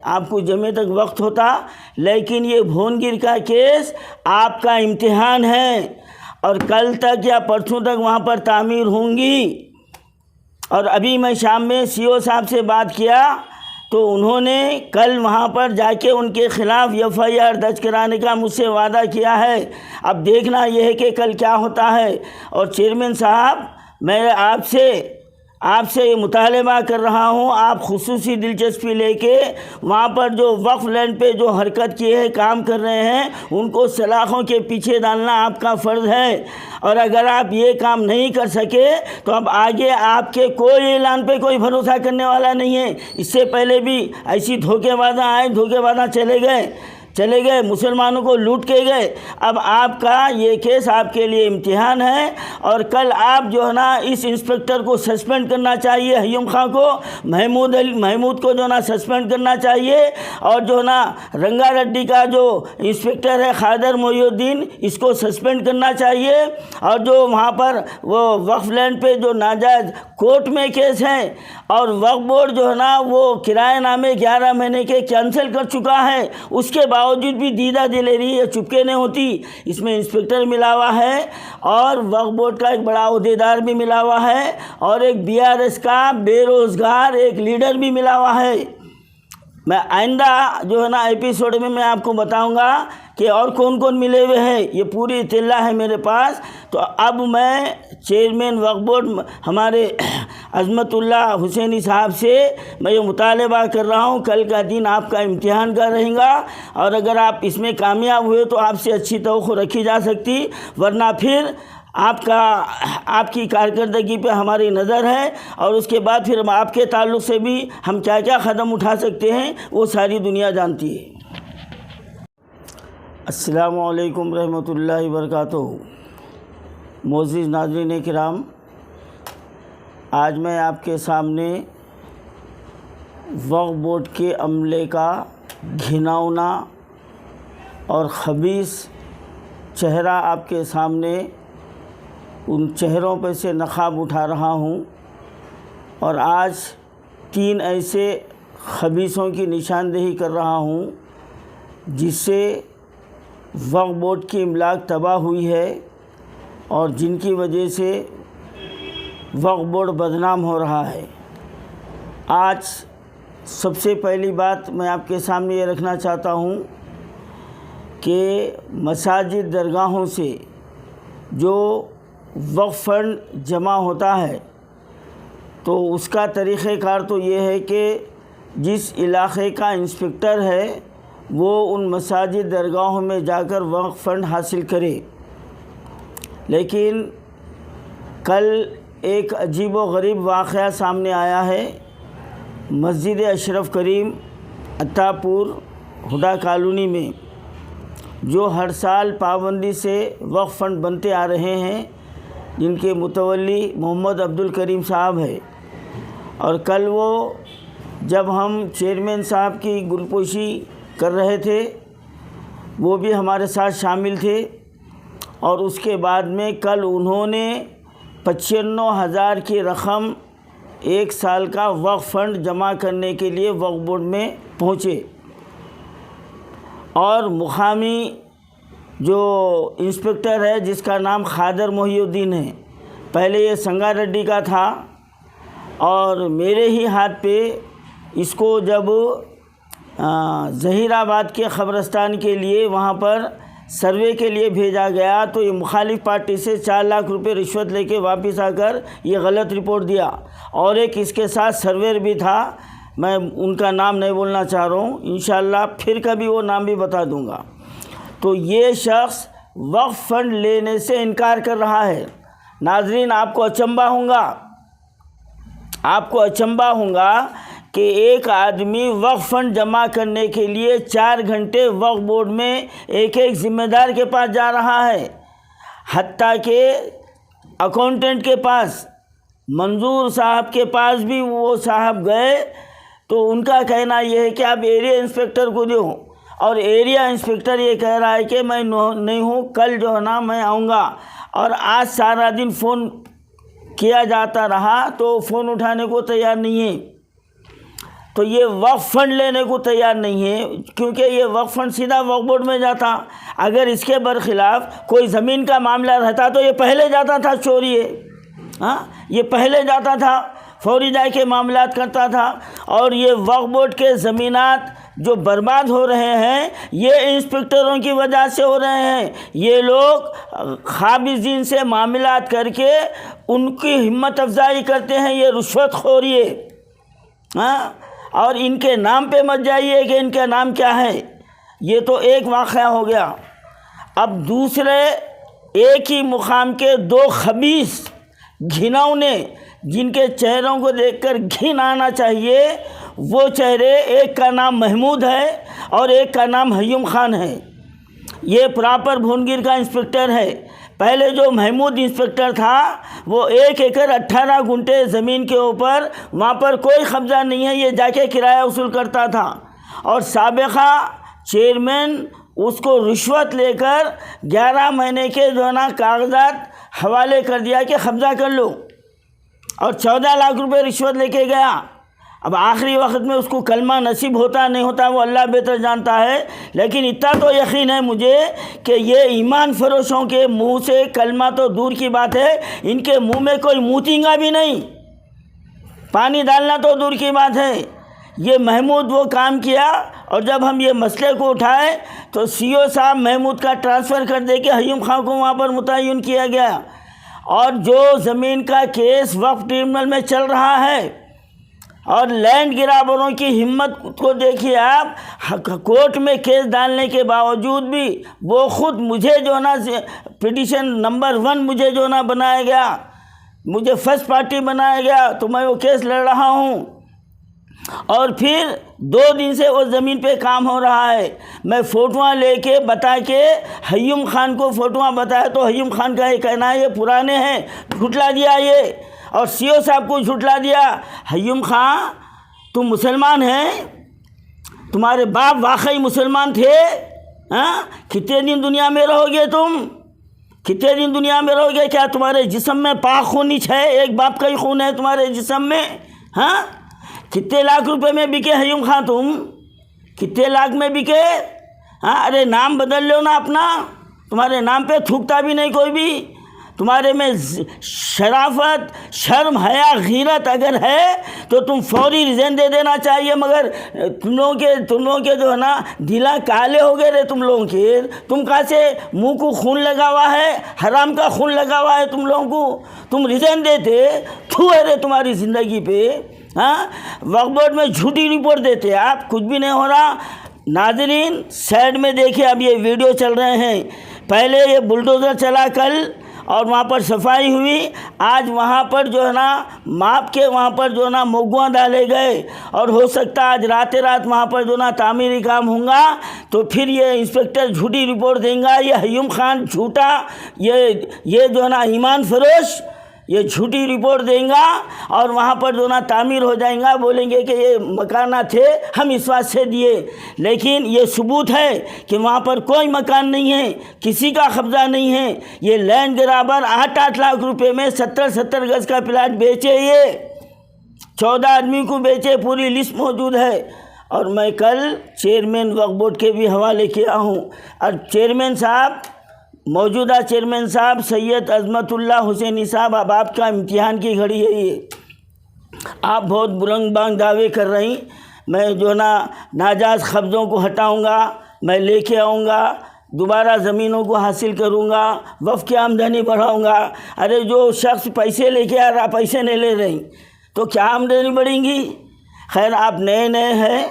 آپ کو جمعے تک وقت ہوتا، لیکن یہ بھونگیر کا کیس آپ کا امتحان ہے، اور کل تک یا پرسوں تک وہاں پر تعمیر ہوں گی۔ اور ابھی میں شام میں سی او صاحب سے بات کیا تو انہوں نے کل وہاں پر جا کے ان کے خلاف ایف آئی آر درج کرانے کا مجھ سے وعدہ کیا ہے۔ اب دیکھنا یہ ہے کہ کل کیا ہوتا ہے۔ اور چیئرمین صاحب، میں آپ سے یہ مطالبہ کر رہا ہوں، آپ خصوصی دلچسپی لے کے وہاں پر جو وقف لینڈ پہ جو حرکت کیے ہیں، کام کر رہے ہیں، ان کو سلاخوں کے پیچھے ڈالنا آپ کا فرض ہے۔ اور اگر آپ یہ کام نہیں کر سکے تو اب آگے آپ کے کوئی اعلان پہ کوئی بھروسہ کرنے والا نہیں ہے۔ اس سے پہلے بھی ایسی دھوکے بازاں آئے، دھوکے بازاں چلے گئے، مسلمانوں کو لوٹ کے گئے۔ اب آپ کا یہ کیس آپ کے لیے امتحان ہے، اور کل آپ جو ہے نا اس انسپیکٹر کو سسپینڈ کرنا چاہیے، حیوم خان کو، محمود کو جو ہے نا سسپینڈ کرنا چاہیے، اور جو ہے نا رنگا ریڈی کا جو انسپیکٹر ہے خادر محی الدین، اس کو سسپینڈ کرنا چاہیے۔ اور جو وہاں پر وہ وقف لینڈ پہ جو ناجائز کورٹ میں کیس ہیں، اور وقف بورڈ جو ہے نا وہ کرایہ نامے 11 مہینے کے کینسل کر چکا ہے، اس کے باوجود بھی دیدہ دلیری یہ چپکے نہیں ہوتی۔ اس میں انسپیکٹر ملا ہوا ہے، اور وقف بورڈ کا ایک بڑا عہدیدار بھی ملا ہوا ہے، اور ایک BRS کا بے روزگار ایک لیڈر بھی ملا ہوا ہے۔ میں آئندہ جو ہے نا ایپیسوڈ میں آپ کو بتاؤں گا کہ اور کون کون ملے ہوئے ہیں، یہ پوری اطلاع ہے میرے پاس۔ تو اب میں چیئرمین وقف بورڈ ہمارے عظمت اللہ حسینی صاحب سے میں یہ مطالبہ کر رہا ہوں، کل کا دن آپ کا امتحان کا رہے گا، اور اگر آپ اس میں کامیاب ہوئے تو آپ سے اچھی توقع رکھی جا سکتی، ورنہ پھر آپ کی کارکردگی پہ ہماری نظر ہے، اور اس کے بعد پھر آپ کے تعلق سے بھی ہم کیا کیا قدم اٹھا سکتے ہیں وہ ساری دنیا جانتی ہے۔ السلام علیکم رحمۃ اللہ وبرکاتہ۔ معزز ناظرین کرام، آج میں آپ کے سامنے وقف بورڈ کے عملے کا گھناؤنا اور خبیث چہرہ آپ کے سامنے ان چہروں پہ سے نقاب اٹھا رہا ہوں، اور آج 3 ایسے خبیثوں کی نشاندہی کر رہا ہوں جس سے وقف بورڈ کی املاک تباہ ہوئی ہے، اور جن کی وجہ سے وقف بورڈ بدنام ہو رہا ہے۔ آج سب سے پہلی بات میں آپ کے سامنے یہ رکھنا چاہتا ہوں کہ مساجد درگاہوں سے جو وقف فنڈ جمع ہوتا ہے تو اس کا طریقہ کار تو یہ ہے کہ جس علاقے کا انسپیکٹر ہے وہ ان مساجد درگاہوں میں جا کر وقف فنڈ حاصل کرے، لیکن کل ایک عجیب و غریب واقعہ سامنے آیا ہے۔ مسجد اشرف کریم عطا پور ہڈا کالونی میں جو ہر سال پابندی سے وقف فنڈ بنتے آ رہے ہیں، جن کے متولی محمد عبدالکریم صاحب ہے، اور کل وہ جب ہم چیئرمین صاحب کی گلپوشی کر رہے تھے وہ بھی ہمارے ساتھ شامل تھے، اور اس کے بعد میں کل انہوں نے 95,000 کی رقم 1 سال کا وقف فنڈ جمع کرنے کے لیے وقف بورڈ میں پہنچے، اور مقامی جو انسپیکٹر ہے جس کا نام خادر محی الدین ہے، پہلے یہ سنگا ریڈی کا تھا، اور میرے ہی ہاتھ پہ اس کو جب ظہیر آباد کے قبرستان کے لیے وہاں پر سروے کے لیے بھیجا گیا تو یہ مخالف پارٹی سے 4 لاکھ روپے رشوت لے کے واپس آ کر یہ غلط رپورٹ دیا، اور ایک اس کے ساتھ سرویر بھی تھا، میں ان کا نام نہیں بولنا چاہ رہا ہوں، انشاءاللہ پھر کبھی وہ نام بھی بتا دوں گا۔ تو یہ شخص وقف فنڈ لینے سے انکار کر رہا ہے۔ ناظرین، آپ کو اچنبھا ہوگا کہ ایک آدمی وقف فنڈ جمع کرنے کے لیے 4 گھنٹے وقف بورڈ میں ایک ذمہ دار کے پاس جا رہا ہے، حتیٰ کہ اکاؤنٹنٹ کے پاس، منظور صاحب کے پاس بھی وہ صاحب گئے تو ان کا کہنا یہ ہے کہ آپ ایریا انسپیکٹر کو دو، اور ایریا انسپیکٹر یہ کہہ رہا ہے کہ میں نہیں ہوں، کل جو ہے نا میں آؤں گا، اور آج سارا دن فون کیا جاتا رہا تو فون اٹھانے کو تیار نہیں ہے۔ تو یہ وقف فنڈ لینے کو تیار نہیں ہے، کیونکہ یہ وقف فنڈ سیدھا وقف بورڈ میں جاتا۔ اگر اس کے برخلاف کوئی زمین کا معاملہ رہتا تو یہ پہلے جاتا تھا، چوری ہے، ہاں یہ پہلے جاتا تھا، فوری جا کے معاملات کرتا تھا۔ اور یہ وقف بورڈ کے زمینات جو برباد ہو رہے ہیں یہ انسپکٹروں کی وجہ سے ہو رہے ہیں۔ یہ لوگ قابضین سے معاملات کر کے ان کی ہمت افزائی کرتے ہیں، یہ رشوت خوری ہے، ہاں۔ اور ان کے نام پہ مت جائیے کہ ان کا نام کیا ہے۔ یہ تو ایک واقعہ ہو گیا۔ اب دوسرے ایک ہی مقام کے دو خبیث گھنونے، جن کے چہروں کو دیکھ کر گھن آنا چاہیے، وہ چہرے، ایک کا نام محمود ہے اور ایک کا نام حیوم خان ہے۔ یہ پراپر بھونگیر کا انسپکٹر ہے۔ پہلے جو محمود انسپکٹر تھا وہ 1 ایکڑ 18 گنٹے زمین کے اوپر، وہاں پر کوئی قبضہ نہیں ہے، یہ جا کے کرایہ وصول کرتا تھا، اور سابقہ چیئرمین اس کو رشوت لے کر 11 مہینے کے جو ہے نا کاغذات حوالے کر دیا کہ قبضہ کر لو، اور 14 لاکھ روپے رشوت لے کے گیا۔ اب آخری وقت میں اس کو کلمہ نصیب ہوتا نہیں ہوتا وہ اللہ بہتر جانتا ہے، لیکن اتنا تو یقین ہے مجھے کہ یہ ایمان فروشوں کے منہ سے کلمہ تو دور کی بات ہے، ان کے منہ میں کوئی موتینگا بھی نہیں، پانی ڈالنا تو دور کی بات ہے۔ یہ محمود وہ کام کیا، اور جب ہم یہ مسئلے کو اٹھائے تو سی او صاحب محمود کا ٹرانسفر کر دے کے حیوم خان کو وہاں پر متعین کیا گیا۔ اور جو زمین کا کیس وقف ٹریبونل میں چل رہا ہے، اور لینڈ گرابروں کی ہمت کو دیکھیے آپ، کورٹ میں کیس ڈالنے کے باوجود بھی وہ خود مجھے جو نا پٹیشن نمبر 1 مجھے جو نا بنایا گیا، مجھے فرسٹ پارٹی بنایا گیا، تو میں وہ کیس لڑ رہا ہوں، اور پھر 2 دن سے وہ زمین پہ کام ہو رہا ہے۔ میں فوٹوਆਂ لے کے بتا کے حیوم خان کو فوٹوਆਂ بتایا تو حیوم خان کا یہ کہنا ہے یہ پرانے ہیں، جھٹلا دیا یہ، اور سی او صاحب کو جھٹلا دیا۔ حیوم خان تم مسلمان ہیں؟ تمہارے باپ واقعی مسلمان تھے؟ ہاں، کتنے دن دنیا میں رہو گے تم؟ کتنے دن دنیا میں رہو گے؟ کیا تمہارے جسم میں پاک خونیچ ہے؟ ایک باپ کا ہی خون ہے تمہارے جسم میں؟ ہاں، کتنے لاکھ روپے میں بکے حیوم خان تم؟ کتنے لاکھ میں بکے؟ ہاں، ارے نام بدل لو نا اپنا، تمہارے نام پہ تھوکتا بھی نہیں کوئی بھی۔ تمہارے میں شرافت، شرم، حیا، غیرت اگر ہے تو تم فوری ریزائن دے دینا چاہیے، مگر تم لوگوں کے جو ہے نا دلا کالے ہو گئے رے تم لوگوں کے۔ تم کہاں سے منہ کو خون لگا ہوا ہے، حرام کا خون لگا ہوا ہے تم لوگوں کو، تم ریزائن دیتے؟ تھو ہے رے تمہاری زندگی پہ۔ ہاں، وقف بورڈ میں جھوٹی رپورٹ دیتے آپ، کچھ بھی نہیں ہو رہا۔ ناظرین سائڈ میں دیکھیں، اب یہ ویڈیو چل رہے ہیں، پہلے یہ بلڈوزر چلا کل اور وہاں پر صفائی ہوئی، آج وہاں پر جو ہے نا ماپ کے وہاں پر جو ہے نا موگواں ڈالے گئے، اور ہو سکتا آج رات وہاں پر جو ہے نا تعمیری کام ہوں گا، تو پھر یہ انسپکٹر جھوٹی رپورٹ دیں گا، یہ حیوم خان جھوٹا، یہ جو ہے نا ایمان فروش یہ جھوٹی رپورٹ دیں گا، اور وہاں پر جو نا تعمیر ہو جائیں گا، بولیں گے کہ یہ مکانات تھے ہم اس واسطے سے دیے، لیکن یہ ثبوت ہے کہ وہاں پر کوئی مکان نہیں ہے، کسی کا قبضہ نہیں ہے۔ یہ لینڈ گرابر 8 لاکھ روپے میں 70 گز کا پلاٹ بیچے، یہ 14 آدمی کو بیچے، پوری لسٹ موجود ہے۔ اور میں کل چیئرمین وقف بورڈ کے بھی حوالے کیا ہوں، اور چیئرمین صاحب، موجودہ چیئرمین صاحب سید عظمت اللہ حسینی صاحب، اب آپ کا امتحان کی گھڑی ہے، یہ آپ بہت بلند بانگ دعوے کر رہی، میں جو نا ناجائز قبضوں کو ہٹاؤں گا، میں لے کے آؤں گا، دوبارہ زمینوں کو حاصل کروں گا، وقف کی آمدنی بڑھاؤں گا۔ ارے جو شخص پیسے لے کے آ رہا، پیسے نہیں لے رہی تو کیا آمدنی بڑھیں گی؟ خیر آپ نئے ہیں،